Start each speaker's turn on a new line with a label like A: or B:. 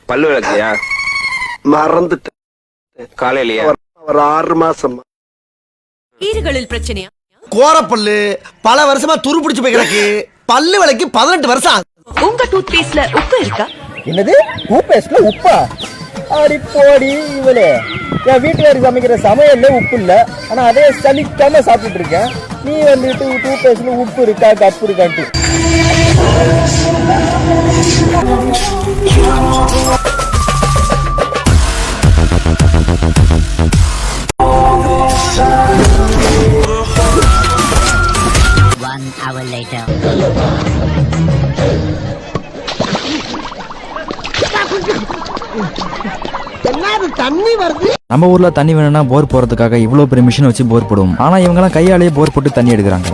A: பல்லு விளக்கியா?
B: மறந்துட்டேன்.
A: காலையிலயா?
B: ஒரு 6 மாசம்.
C: ஈறுகளில் பிரச்சனையா?
D: கோரப்பல்லு பல வருஷமா துரு பிடிச்சு போய் கிடக்கு. பல்லு விலைக்கு 18 வருஷம் ஆகுது.
C: உங்க டூத் பேஸ்ட்ல உப்பு இருக்கா?
E: என்னது டூத் பேஸ்ட்ல உப்பா? அடி போடி இவளே, என் வீட்டுல சமைக்கிற சமையல்ல உப்பு இல்ல, ஆனா அதே சலிக்காம சாப்பிட்டுட்டு இருக்கேன். நீ வந்துட்டு டூத் பேஸ்ட்ல உப்பு இருக்கா கப்பு இருக்கான்ட்டு.
D: தண்ணி வருது.
F: நம்ம ஊர்ல தண்ணி வேணும்னா போர் போறதுக்காக இவ்வளவு பெரிய மிஷின் வச்சு போர் போடுவோம். ஆனா இவங்க எல்லாம் கையாலேயே போர் போட்டு தண்ணி எடுக்கிறாங்க.